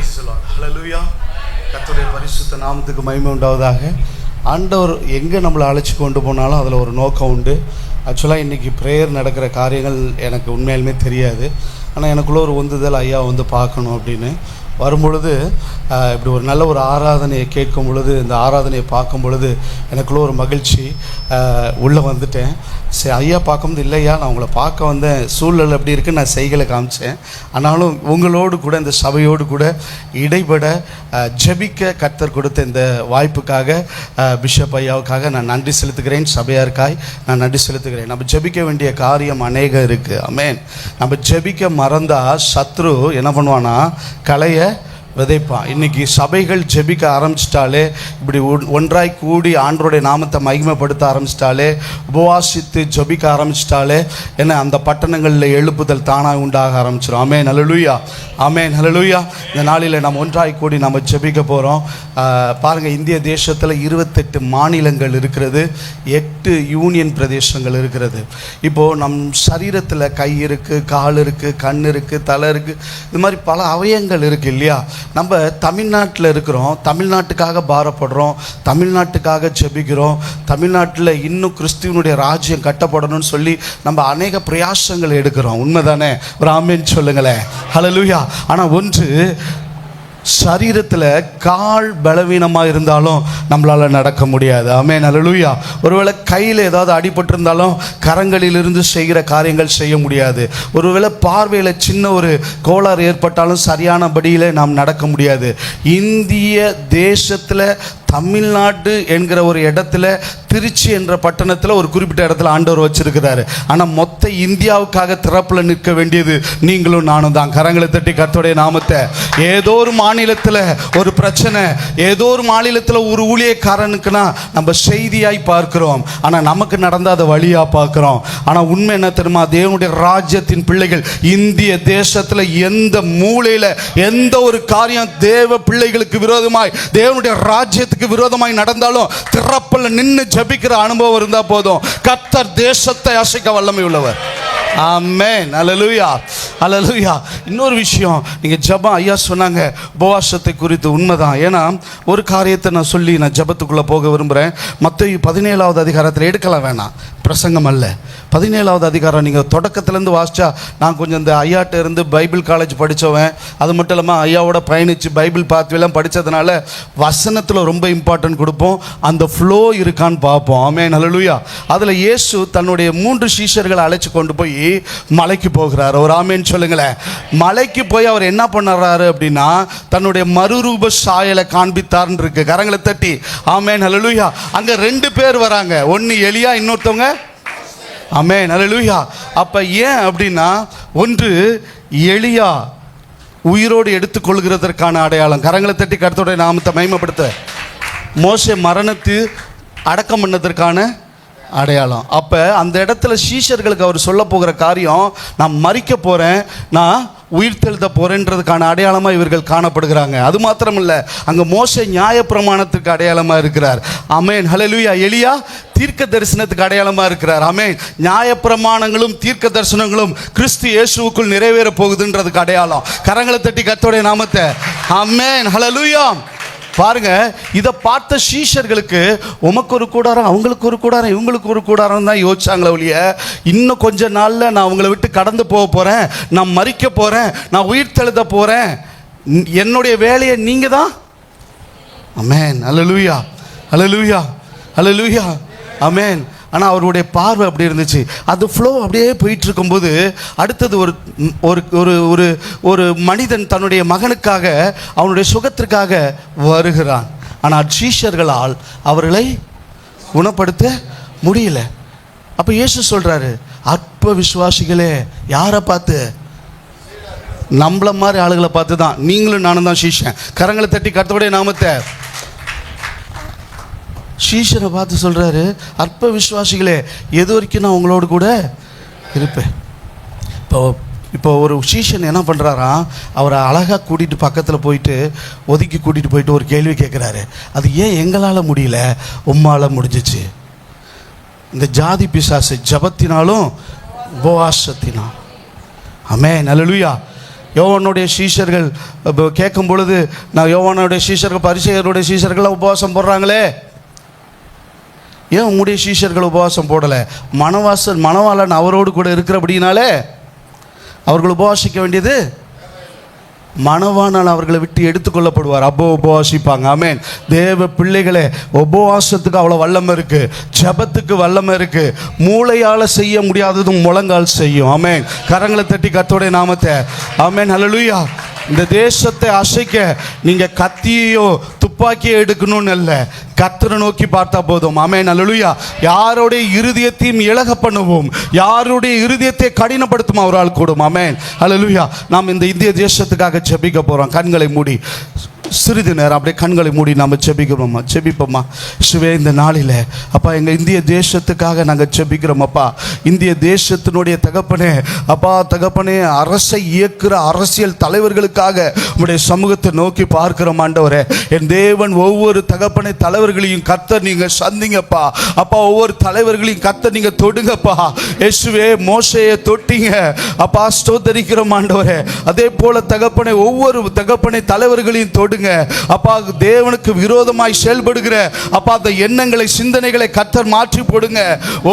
Praise the Lord. ஹல்லேலூயா. கர்த்தருடைய பரிசுத்த நாமத்துக்கு மகிமை உண்டாவதாக. ஆண்டவர் எங்கே நம்மளை அழைச்சி கொண்டு போனாலும் அதில் ஒரு நோக்கம் உண்டு. ஆக்சுவலாக இன்றைக்கி ப்ரேயர் நடக்கிற காரியங்கள் எனக்கு உண்மையிலுமே தெரியாது. ஆனால் எனக்குள்ளே ஒரு உந்துதல், ஐயா வந்து பார்க்கணும் அப்படின்னு வரும்பொழுது, இப்படி ஒரு நல்ல ஒரு ஆராதனையை கேட்கும் பொழுது, இந்த ஆராதனையை பார்க்கும் பொழுது எனக்குள்ளே ஒரு மகிழ்ச்சி. உள்ளே வந்துட்டேன். சரி, ஐயா பார்க்கும்போது இல்லையா நான் உங்களை பார்க்க வந்தேன், சூழல் எப்படி இருக்குன்னு நான் செய்களை காமிச்சேன். ஆனாலும் உங்களோடு கூட இந்த சபையோடு கூட இடைபட ஜெபிக்க கர்த்தர் கொடுத்த இந்த வாய்ப்புக்காக பிஷப் ஐயாவுக்காக நான் நன்றி செலுத்துகிறேன். சபையாருக்காய் நான் நன்றி செலுத்துகிறேன். நம்ம ஜெபிக்க வேண்டிய காரியம் அநேகம் இருக்குது. ஆமென். நம்ம ஜெபிக்க மறந்தால் சத்ரு என்ன பண்ணுவானா, கலையை விதைப்பான். இன்றைக்கி சபைகள் ஜெபிக்க ஆரம்பிச்சிட்டாலே, இப்படி ஒன்றாய் கூடி ஆண்டவருடைய நாமத்தை மகிமைப்படுத்த ஆரம்பிச்சிட்டாலே, உபவாசித்து ஜெபிக்க ஆரம்பிச்சிட்டாலே என்ன அந்த பட்டணங்களில் எழுப்புதல் தானாக உண்டாக ஆரம்பிச்சிடும். ஆமென், ஹல்லேலூயா. ஆமென், ஹல்லேலூயா. இந்த நாளில் நம்ம ஒன்றாய் கூடி நம்ம ஜெபிக்க போகிறோம். பாருங்கள், இந்திய தேசத்தில் 28 மாநிலங்கள் இருக்கிறது, 8 யூனியன் பிரதேசங்கள் இருக்கிறது. இப்போது நம் சரீரத்தில் கை இருக்குது, கால் இருக்குது, கண் இருக்குது, தலை இருக்குது, இது மாதிரி பல அவயங்கள் இருக்குது இல்லையா? நம்ம தமிழ்நாட்டில் இருக்கிறோம், தமிழ்நாட்டுக்காக பாரப்படுறோம், தமிழ்நாட்டுக்காக ஜெபிக்கிறோம். தமிழ்நாட்டில் இன்னும் கிறிஸ்துவனுடைய ராஜ்யம் கட்டப்படணும்னு சொல்லி நம்ம அநேக பிரயாசங்கள் எடுக்கிறோம். உண்மைதானே? ஒரு ஆமென் சொல்லுங்களேன். ஹல்லேலூயா. ஆனால் ஒன்று, சரீரத்தில் கால் பலவீனமாக இருந்தாலும் நம்மளால் நடக்க முடியாது. ஆமென், ஹல்லேலூயா. ஒருவேளை கையில் ஏதாவது அடிபட்டிருந்தாலும் கரங்களிலிருந்து செய்கிற காரியங்கள் செய்ய முடியாது. ஒருவேளை பார்வையில் சின்ன ஒரு கோளாறு ஏற்பட்டாலும் சரியானபடியில் நாம் நடக்க முடியாது. இந்திய தேசத்தில் தமிழ்நாடு என்கிற ஒரு இடத்துல, திருச்சி என்ற பட்டணத்தில் ஒரு குறிப்பிட்ட இடத்துல ஆண்டவர் வச்சிருக்கிறாரு. ஆனால் மொத்த இந்தியாவுக்காக திறப்பில் நிற்க வேண்டியது நீங்களும் நானும் தான். கரங்களை தட்டி கர்த்தருடைய நாமத்தை. ஏதோ ஒரு மாநிலத்தில் ஒரு பிரச்சனை, ஏதோ ஒரு மாநிலத்தில் ஒரு ஊழியக்காரனுக்குன்னா நம்ம செய்தியாய் பார்க்கிறோம், ஆனால் நமக்கு நடந்த அதை வழியாக பார்க்குறோம். ஆனால் உண்மை என்ன தெரியுமா? தேவனுடைய ராஜ்யத்தின் பிள்ளைகள் இந்திய தேசத்தில் எந்த மூலையில் எந்த ஒரு காரியம் தேவ பிள்ளைகளுக்கு விரோதமாய், தேவனுடைய ராஜ்யத்துக்கு விரோதமாய் நடந்தாலும் திறப்பில் நின்று ஜெபிக்கிற அனுபவம் இருந்தா போதும். கர்த்தர் தேசத்தை அசைக்க வல்லமை உள்ளவர். ஆமென், ஹல்லேலூயா, ஹல்லேலூயா. இன்னொரு விஷயம், நீங்கள் ஜெபம் ஐயா சொன்னாங்க உபவாசத்தை குறித்து, உண்மைதான். ஏன்னா ஒரு காரியத்தை நான் சொல்லி நான் ஜெபத்துக்குள்ளே போக விரும்புகிறேன். மத்தேயு 17வது அதிகாரத்தில் எடுக்கலாம், வேணாம் பிரசங்கம் அல்ல, 17வது அதிகாரம் நீங்கள் தொடக்கத்துலேருந்து வாசித்தா, நான் கொஞ்சம் இந்த ஐயாட்ட இருந்து பைபிள் காலேஜ் படித்தவன், அது மட்டும் இல்லாமல் ஐயாவோட பயணித்து பைபிள் பாத்துவெல்லாம் படித்ததுனால வசனத்தில் ரொம்ப இம்பார்ட்டன்ட் கொடுப்போம், அந்த ஃப்ளோ இருக்கான்னு பார்ப்போம். ஆமென், ஹல்லேலூயா. அதில் இயேசு தன்னுடைய 3 சீஷர்களை அழைச்சி கொண்டு போய் மலைக்கு போகிறார். ஒரு ஆமென் சொல்லுங்களேன். மலைக்கு போய் அவர் என்ன பண்ணுறாரு அப்படின்னா, தன்னுடைய மறுரூப சாயலை காண்பித்தார்ன்னு இருக்கு. கரங்களை தட்டி ஆமென், ஹல்லேலூயா. அங்கே 2 பேர் வராங்க, ஒன்று எலியா, இன்னொருத்தவங்க ஆமென், ஹல்லேலூயா. அப்போ ஏன் அப்படின்னா, ஒன்று எலியா உயிரோடு எடுத்துக்கொள்கிறதற்கான அடையாளம். கரங்களை தட்டி கர்த்தருடைய நாமத்தை மகிமைப்படுத்த. மோசே மரணத்து அடக்கம் பண்ணதற்கான அடையாளம். அப்போ அந்த இடத்துல சீஷர்களுக்கு அவர் சொல்ல போகிற காரியம், நான் மரிக்க போகிறேன், நான் உயிர்த்தெழுத போகிறேன்றதுக்கான அடையாளமாக இவர்கள் காணப்படுகிறாங்க. அது மாத்திரமில்லை, அங்கே மோசே நியாயப்பிரமாணத்துக்கு அடையாளமாக இருக்கிறார். ஆமென், ஹல்லேலூயா. எலியா தீர்க்க தரிசனத்துக்கு அடையாளமாக இருக்கிறார். ஆமென். நியாயப்பிரமாணங்களும் தீர்க்க தரிசனங்களும் கிறிஸ்து இயேசுவுக்குள் நிறைவேற போகுதுன்றதுக்கு அடையாளம். கரங்களை தட்டி கர்த்தருடைய நாமத்தை. ஆமென், ஹல்லேலூயா. பாருங்க, இதை பார்த்த சீஷர்களுக்கு உமக்கு ஒரு கூடாரம், அவங்களுக்கு ஒரு கூடாரம், இவங்களுக்கு ஒரு கூடாரம் தான் யோசிச்சாங்களே ஒழிய, இன்னும் கொஞ்ச நாளில் நான் அவங்கள விட்டு கடந்து போக போகிறேன், நான் மரிக்க போகிறேன், நான் உயிர் தெழுத போகிறேன், என்னுடைய வேலையை நீங்கள் தான். ஆமென், ஹல்லேலூயா, ஹல்லேலூயா, ஹல்லேலூயா, ஆமென். ஆனால் அவருடைய பார்வை அப்படி இருந்துச்சு. அது ஃப்ளோ அப்படியே போயிட்டு இருக்கும்போது, அடுத்தது ஒரு ஒரு ஒரு ஒரு மனிதன் தன்னுடைய மகனுக்காக, அவனுடைய சுகத்திற்காக வருகிறான். ஆனால் சீஷர்களால் அவர்களை குணப்படுத்த முடியல. அப்போ இயேசு சொல்கிறாரு, அற்ப விசுவாசிகளே. யாரை பார்த்து? நம்மள மாதிரி ஆளுகளை பார்த்து தான். நீங்களும் நானும் தான் சீஷன். கரங்களை தட்டி கர்த்தருடைய நாமத்தை. சீஷரை பார்த்து சொல்கிறாரு, அற்ப விசுவாசிகளே, எது வரைக்கும் நான் உங்களோடு கூட இருப்பேன். இப்போ ஒரு சீஷன் என்ன பண்ணுறாராம், அவரை அழகாக கூட்டிகிட்டு பக்கத்தில் போயிட்டு ஒதுக்கி கூட்டிகிட்டு போயிட்டு ஒரு கேள்வி கேட்குறாரு. அது ஏன் எங்களால் முடியல, உம்மால் முடிஞ்சிச்சு? இந்த ஜாதி பிசாசு ஜபத்தினாலும் உபவாசத்தினால். ஆமென், ஹல்லேலூயா. யோவானுடைய சீஷர்கள் கேட்கும் பொழுது, நான் யோவானுடைய சீஷர்கள் பரிசேயருடைய சீஷர்கள்லாம் உபவாசம் போடுறாங்களே, ஏன் உங்களுடைய சீஷர்கள் உபவாசம் போடலை? மணவாளன் அவரோடு கூட இருக்கிறபடினாலே அவர்கள் உபவாசிக்க வேண்டியது. மணவாளன் அவர்களை விட்டு எடுத்துக்கொள்ளப்படுவார், அப்போ உபவாசிப்பாங்க. ஆமென். தேவ பிள்ளைகளே, உபவாசத்துக்கு அவ்வளோ வல்லமை இருக்கு, ஜெபத்துக்கு வல்லமை இருக்கு. மூளையால் செய்ய முடியாததும் முழங்கால் செய்யும். ஆமென். கரங்களை தட்டி கர்த்தருடைய நாமத்தை ஆமென் ஹல்லேலூயா. இந்த தேசத்தை அசைக்க நீங்க கத்தியோ துப்பாக்கியோ எடுக்கணும்னு இல்லை, கர்த்தரை நோக்கி பார்த்தா போதும். ஆமென் ஹல்லேலூயா. யாருடைய இருதயத்தையும் இலக பண்ணுவோம், யாருடைய இருதயத்தை கடினப்படுத்தும் அவரால் கூடும். ஆமென் ஹல்லேலூயா. நாம் இந்த இந்திய தேசத்துக்காக ஜெபிக்க போறோம். கண்களை மூடி சிறிது நேரம் அப்படியே கண்களை மூடி நாம் ஜெபிக்கிறோம்மா, ஜெபிப்போம்மா. சிவே, இந்த நாளில் அப்பா எங்கள் இந்திய தேசத்துக்காக நாங்கள் ஜெபிக்கிறோம். அப்பா இந்திய தேசத்தினுடைய தகப்பனே, அப்பா தகப்பனே, அரசை இயக்குகிற அரசியல் தலைவர்களுக்காக உங்களுடைய சமூகத்தை நோக்கி பார்க்கிறோம். ஆண்டவரே, என் தேவன் ஒவ்வொரு தகப்பனை தலைவர்களையும் கர்த்தர் நீங்கள் சந்திங்கப்பா. அப்பா ஒவ்வொரு தலைவர்களையும் கர்த்தர் நீங்கள் தொடுங்கப்பா. இயேசுவே, மோசேயை தொட்டீங்க அப்பா, ஸ்தோத்தரிக்கிறோம் ஆண்டவரே. அதே போல தகப்பனை ஒவ்வொரு தகப்பனை தலைவர்களையும் தொடுங்க அப்பா. தேவனுக்கு விரோதமாய் செயல்படுகிற அப்பா அந்த எண்ணங்களை சிந்தனைகளை கர்த்தர் மாற்றி போடுங்க.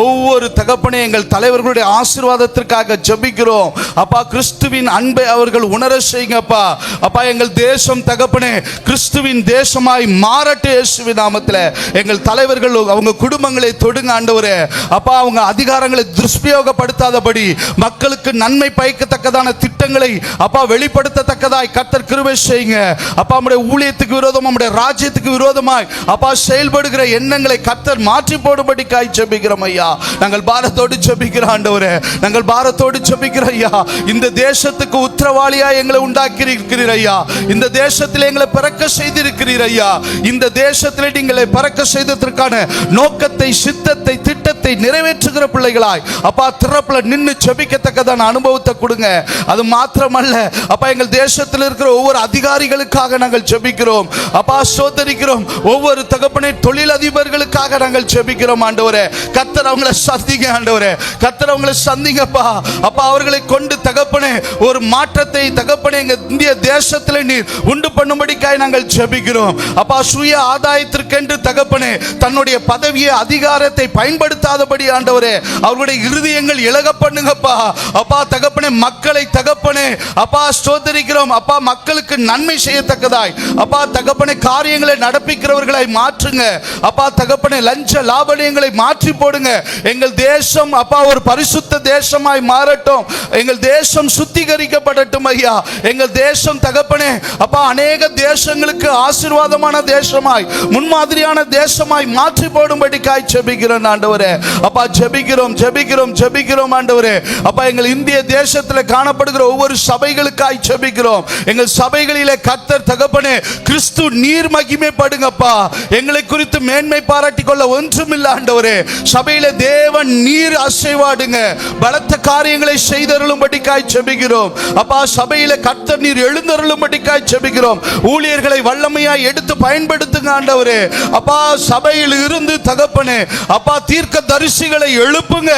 ஒவ்வொரு தகப்பனே எங்கள் தலைவர்களுடைய ஆசீர்வாதத்திற்காக ஜெபிக்கிறோம் அப்பா. கிறிஸ்துவின் அன்பை அவர்கள் உணர செய்யுங்கப்பா. அப்பா எங்கள் தேசம் தகப்பனே கிறிஸ்துவின் தேசமாய் மாறட்டும் இயேசுவின் நாமத்தில். எங்கள் தலைவர்கள் அவங்க குடும்பங்களை தொடுங்க ஆண்டவரே. அப்பா அவங்க அதிகாரங்களை துஷ்பிரயோகப்படுத்தாதபடி மக்களுக்கு நன்மை பயக்கத்தக்கதான திட்டங்களை அப்பா வெளிப்படுத்தத்தக்கதாய் கர்த்தர் கிருபை செய்யுங்க அப்பா. நம்முடைய ஊழியத்துக்கு விரோதமாக, நம்முடைய ராஜ்யத்துக்கு விரோதமாய் அப்பா செயல்படுகிற எண்ணங்களை கர்த்தர் மாற்றி போடும்படிக்காய் ஜெபிக்கிறோம் ஐயா. நாங்கள் பாரத்தோடு ஜெபிக்கிறோம் ஆண்டவரே, நாங்கள் பாரத்தோடு ஜெபிக்கிறோம் ஐயா. இந்த தேசத்துக்கு உத்தரவாளியா எங்களை உண்டாக்கி இருக்கிறீர் ஐயா. இந்த தேசத்தில் எங்களை பிறக்க செய்திருக்கிறீர் ஐயா. இந்த தேசத்தில் நீங்களை பிறக்க செய்ததற்கான நோக்கத்தை, சித்தத்தை, திட்டத்தை நிறைவேற்றுகிற பிள்ளைகளாய் அப்பா திறப்புல நின்று ஜெபிக்கத்தக்கதான அனுபவத்தை கொடுங்க. அது மாத்திரமல்ல அப்பா, எங்கள் தேசத்தில் இருக்கிற ஒவ்வொரு அதிகாரிகளுக்காக நாங்கள் ஜெபிக்கிறோம் அப்பா, ஸ்தோத்திரிக்கிறோம். ஒவ்வொரு தகப்பனே தொழிலதிபர்களுக்காக நாங்கள் ஜெபிக்கிறோம் ஆண்டவரே. கர்த்தர் அவங்களை சந்திங்க ஆண்டவரே, கர்த்தர் அவங்களை சந்திங்கப்பா. அப்பா அவர்களை கொண்டு தகப்பனே ஒரு மாற்றத்தை தகப்பனே எங்க இந்திய தேசத்தில் நீர் உண்டு பண்ணும்படிக்காய் நாங்கள் ஜெபிக்கிறோம் அப்பா. சுய ஆதாயத்திற்கென்று தகப்பனே தன்னுடைய பதவியை, அதிகாரத்தை பயன்படுத்தாதபடி ஆண்டவரே அவர்களுடைய இருதயங்கள் இலக பண்ணுங்கப்பா. அப்பா தகப்பனே மக்களை தகப்பனே அப்பா ஸ்தோத்திரிக்கிறோம் அப்பா, மக்களுக்கு நன்மை செய்யத்தக்கதாய் அப்பா தகப்பனே காரியங்களை நடப்பிக்கிறவர்களாய் மாற்றுங்க அப்பா. தகப்பனே லஞ்ச லாபணியங்களை மாற்றி போடுங்க. எங்கள் தேசம் அப்பா ஒரு பரிசுத்த தேசமாய் மாறட்டும். எங்கள் தேசம் சுத்திகரிக்கப்படட்டும் ஐயா. எங்கள் தேசம் தகப்பனே அப்பா அநேக தேசங்களுக்கு ஆசீர்வாதமான தேசமாய், முன்மாதிரியான தேசமாய் மாற்றி போடும்படிக்காய் ஜெபிக்கிறோம் ஆண்டவரே. அப்பா ஜெபிக்கிறோம் ஜெபிக்கிறோம் ஜெபிக்கிறோம் ஆண்டவரே. அப்பா எங்கள் இந்திய தேசத்தில் காணப்படுகிற ஒவ்வொரு சபைகளுக்காய் ஜெபிக்கிறோம். எங்கள் சபைகளிலே கர்த்தர் தகப்பனே கிறிஸ்து நீர் மகிமைப்படுங்கப்பா. எங்களை குறித்து மேன்மை பாராட்டிக் கொள்ள ஒன்றுமில்லை ஆண்டவரே. சபையில தேவன் நீர் அசைவாடுங்க, பலத்த காரியங்களை செய்தருளும்படிக்காய் ஜெபிக்கிறோம் அப்பா. சபையில கர்த்தர் நீர் எழுந்தருளும்படிக்காய் ஜெபிக்கிறோம். ஊழியர்களை வல்லமையாய் எடுத்து பயன்படுத்துங்க ஆண்டவரே. அப்பா சபையில் இருந்து தகப்பனே அப்பா தீர்க்க தரிசிகளை எழுப்புங்க.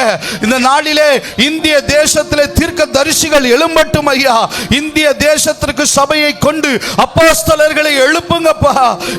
இந்த நாளிலே இந்திய தேசத்திலே தீர்க்க தரிசிகள் எழும்பட்டும் ஐயா. இந்திய தேசத்திற்கு சபையை கொண்டு அப்போஸ்தலர்களை எழுப்புங்கப்பா.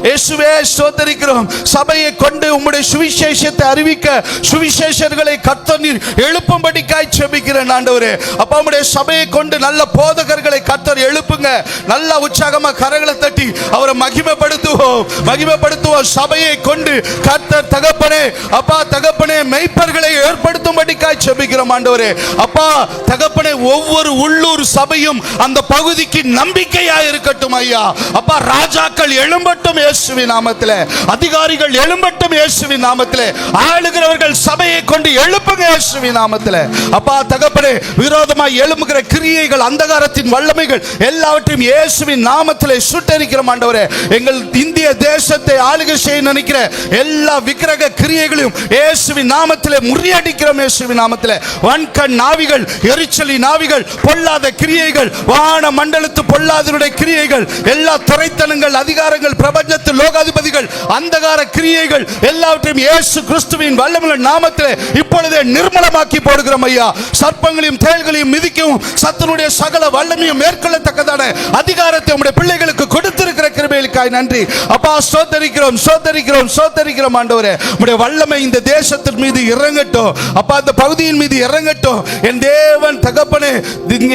இயேசுவே ஸ்தோத்திரிக்கிறோம். சபையை கொண்டு உம்முடைய சுவிசேஷத்தை அறிவிக்க சுவிசேஷர்களை கர்த்தர் நீர் எழுப்பும்படிக்காய் ஜெபிக்கிறேன் ஆண்டவரே. அப்பா உம்முடைய சபையை கொண்டு நல்ல போதகர்களை கர்த்தர் எழுப்புங்க. நல்ல உற்சாகமா கரங்களை தட்டி அவரை மகிமைப்படுத்துவோம், மகிமைப்படுத்துவோம். சபையை கொண்டு கர்த்தர் தகப்பனே அப்பா தகப்பனே மெய்ப்பர்களை ஏற்படுத்தும்படிக்காய் ஜெபிக்கிறோம் ஆண்டவரே. அப்பா தகப்பனே ஒவ்வொரு உள்ளூர் சபையும் அந்த பகுதிக்கு நம்பிக்கையாய் இருக்கட்டும் ஐயா. அப்பா ராஜாக்கள் எழும்பட்டும் இயேசுவின் நாமத்திலே, அதிகாரிகள் எழும்பட்டும் இயேசுவின் நாமத்திலே, ஆளுகிறவர்கள் சபையை கொண்டு எழுப்புங்க இயேசுவின் நாமத்திலே. அப்பா தகப்பனே விரோதமாய் எழும்புகிற கிரியைகள், அந்தகாரத்தின் வல்லமைகள் எல்லாவற்றையும் இயேசுவின் நாமத்திலே சுட்டெரிக்கிறோம் ஆண்டவரே. எங்கள் இந்திய தேசத்தை ஆளுகை செய்ய நினைக்கிற எல்லா விக்கிரக கிரியைகளையும் இயேசுவின் நாமத்திலே முறியடிக்கிறோம் இயேசுவின் நாமத்திலே. வன்கண் நாவிகள், எரிச்சலின் நாவிகள், பொல்லாத கிரியைகள், வான மண்டலத்து பொல்லாதவருடைய கிரியைகள், எல்லா துரைத்தனங்கள், அதிகாரங்கள், பிரபஞ்சத்து லோகாதிபதிகள், அந்தகார கிரியைகள் எல்லாவற்றையும் இயேசு கிறிஸ்துவின் வல்லமையுள்ள நாமத்திலே இப்பொழுதே நிர்மலமாக்கி போடுகிறோம் ஐயா. சர்ப்பங்களையும் தேள்களையும் மிதிக்கவும் சத்துருடைய சகல வல்லமையும் மேற்கொள்ளத்தக்கதான அதிகாரத்தை உம்முடைய பிள்ளைகளுக்கு கொடுத்திருக்கிற கிருபைகளுக்காய் நன்றி அப்பா. ஸ்தோத்திரிக்கிறோம் ஸ்தோத்திரிக்கிறோம் ஸ்தோத்திரிக்கிறோம் ஆண்டவரே. உம்முடைய வல்லமை இந்த தேசத்தின் மீது இறங்கட்டும் அப்பா, இந்த பகுதியின் மீது இறங்கட்டும். என் தேவன் தகப்பனே,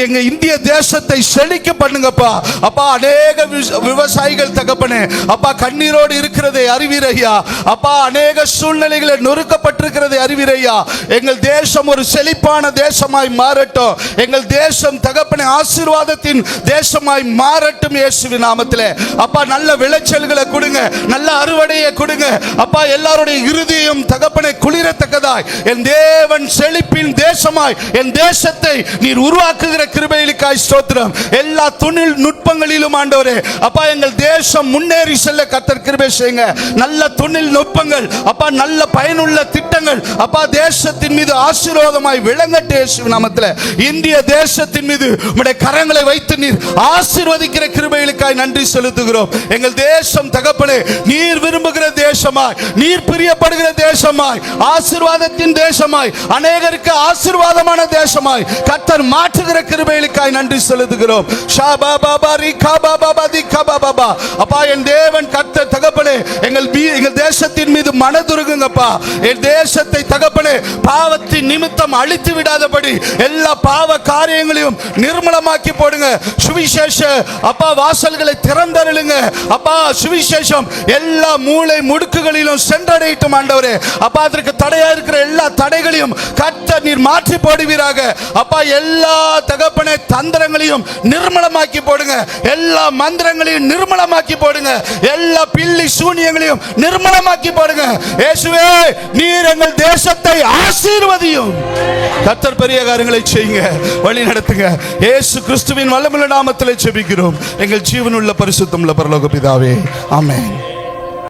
எங்க இந்திய தேசத்தை செழிக்க பண்ணுங்கப்பா அப்பா. அநேக விவசாயிகள் தகப்பனே அப்பா கண்ணீரோடு இருக்கிறதை அறிவீரையா அப்பா. அநேக சூழ்நிலைகளை நொறுக்கப்பட்டிருக்கிறதை அறிவீரையா. எங்கள் தேசம் ஒரு செழிப்பான தேசமாய் மாறட்டும். எங்கள் தேசம் தகப்பனே ஆசீர்வாதத்தின் தேசமாய் மாறட்டும் இயேசுவின் நாமத்திலே அப்பா. நல்ல விளைச்சல்களை கொடுங்க, நல்ல அறுவடையை கொடுங்க அப்பா. எல்லாருடைய இருதயம் தகப்பனை குளிரத்தக்கதாய் என் தேவன் செழிப்பின் தேசமாய் என் தேசத்தை நீர் உருவாக்குகிற கிருபைகளுக்காய் ஸ்தோத்திரம். எல்லா தொழில் நுட்பங்களிலும் ஆண்டவரே அப்பா எங்கள் தேசம் முன்னேறி செல்ல கர்த்தர் கிருபை செய்யுங்க. நல்ல தொழில் நுட்பங்கள் அப்பா, நல்ல பயனுள்ள திட்டங்கள் அப்பா தேசத்தின் மீது ஆசீர்வாதமாய் விளங்கட்டும் இயேசுவின் நாமத்திலே. இந்திய தேசத்தின் மீது உம்முடைய கரங்களை வைத்து நீர் ஆசீர்வதிக்கிற கிருபைகளுக்காய் நன்றி செலுத்துகிறோம். எங்கள் தேசம் தகப்பனே நீர் விரும்புகிற தேசமாய், நீர் பிரியப்படுகிற தேசமாய், ஆசீர்வாதத்தின் தேசமாய், அநேகருக்கு ஆசீர்வாதமான தேசமாய் கர்த்தர் மாற்றுகிற கிருபைகளுக்காய் நன்றி செலுத்துகிறோம். ஷாபா பாபா ரிகா பாபா பாதி கபா பாபா அப்பா. என் தேவன் கர்த்தர் தகப்பனே எங்கள் தேசத்தின் மீது மனதுருகுங்கப்பா. என் தேசத்தை தகப்பனே பாவத்தின் நிமித்தம் அழித்து விடாதபடி எல்லா பாவ காரியங்களையும் நிர்மலமாக்கி போடுங்க. சுவிசேஷ அப்பா வாசல்களை திறந்தருளுங்க அப்பா. சுவிசேஷம் எல்லா மூலை முடுக்குகளிலும் சென்றடையட்டும் ஆண்டவரே அப்பா. அதற்கு தடையா இருக்கிற எல்லா தடைகளையும் கர்த்தர் நீர் மாற்றி போடுவீராக அப்பா. எல்லா தகப்பனே தந்திரங்களையும் நிர்மலமாக்கி போடுங்க. எல்லா மந்திரங்களையும் நிர்மலமாக்கி போடுங்க. எல்லா பில்லி சூனியங்களையும் நிர்மலமாக்கி போடுங்க. இயேசுவே நீர் எங்கள் தேசத்தை ஆசீர்வதியும். கர்த்தர் பெரிய காரியங்களை செய்யுங்க, வழி நடத்துங்க. இயேசு கிறிஸ்துவின் வல்லமையுள்ள நாமத்திலே ஜெபிக்கிறோம் எங்கள் ஜீவனுள்ள பரிசுத்தமுள்ள பரலோக பிதாவே, ஆமென்.